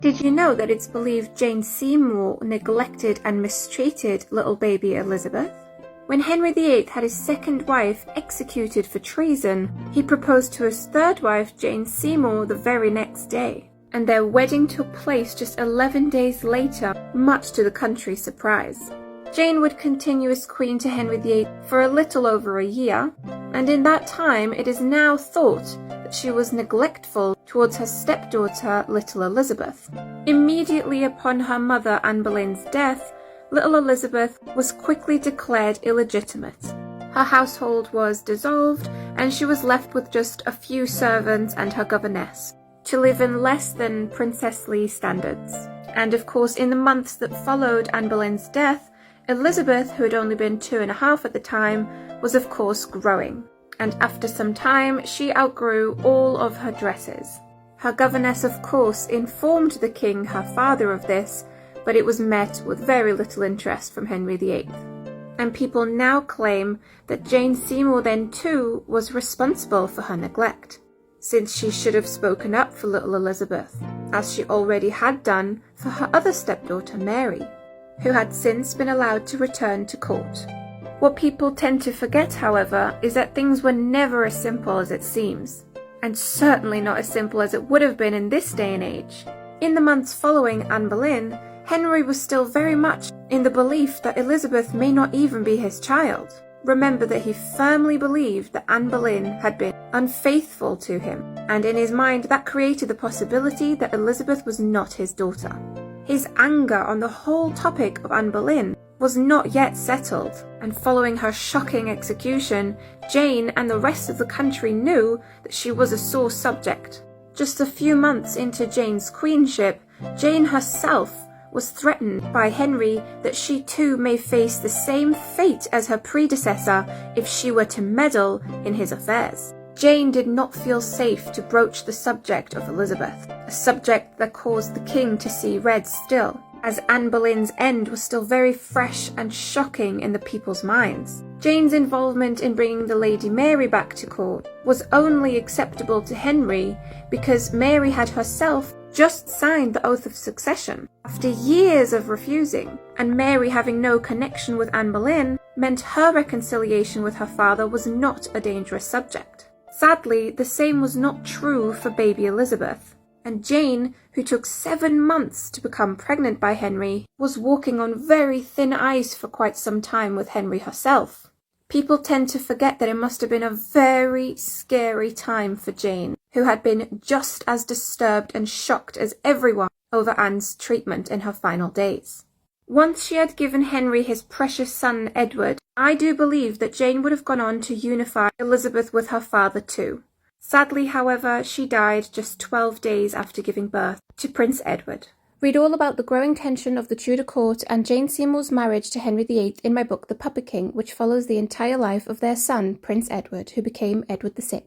Did you know that it's believed Jane Seymour neglected and mistreated little baby Elizabeth? When Henry VIII had his second wife executed for treason, he proposed to his third wife, Jane Seymour, the very next day, and their wedding took place just 11 days later, much to the country's surprise. Jane would continue as queen to Henry VIII for a little over a year, and in that time it is now thought that she was neglectful towards her stepdaughter, little Elizabeth. Immediately upon her mother Anne Boleyn's death, little Elizabeth was quickly declared illegitimate. Her household was dissolved, and she was left with just a few servants and her governess, to live in less than princessly standards. And of course, in the months that followed Anne Boleyn's death, Elizabeth, who had only been 2.5 at the time, was of course growing, and after some time she outgrew all of her dresses. Her governess of course informed the king, her father, of this, but it was met with very little interest from Henry VIII. And people now claim that Jane Seymour then too was responsible for her neglect, since she should have spoken up for little Elizabeth, as she already had done for her other stepdaughter Mary, who had since been allowed to return to court. What people tend to forget, however, is that things were never as simple as it seems, and certainly not as simple as it would have been in this day and age. In the months following Anne Boleyn, Henry was still very much in the belief that Elizabeth may not even be his child. Remember that he firmly believed that Anne Boleyn had been unfaithful to him, and in his mind that created the possibility that Elizabeth was not his daughter. His anger on the whole topic of Anne Boleyn was not yet settled, and following her shocking execution, Jane and the rest of the country knew that she was a sore subject. Just a few months into Jane's queenship, Jane herself was threatened by Henry that she too may face the same fate as her predecessor if she were to meddle in his affairs. Jane did not feel safe to broach the subject of Elizabeth, a subject that caused the king to see red still, as Anne Boleyn's end was still very fresh and shocking in the people's minds. Jane's involvement in bringing the Lady Mary back to court was only acceptable to Henry because Mary had herself just signed the oath of succession after years of refusing, and Mary having no connection with Anne Boleyn meant her reconciliation with her father was not a dangerous subject. Sadly, the same was not true for baby Elizabeth, and Jane, who took 7 months to become pregnant by Henry, was walking on very thin ice for quite some time with Henry herself. People tend to forget that it must have been a very scary time for Jane, who had been just as disturbed and shocked as everyone over Anne's treatment in her final days. Once she had given Henry his precious son Edward, I do believe that Jane would have gone on to unify Elizabeth with her father too. Sadly, however, she died just 12 days after giving birth to Prince Edward. Read all about the growing tension of the Tudor court and Jane Seymour's marriage to Henry VIII in my book The Puppet King, which follows the entire life of their son, Prince Edward, who became Edward VI.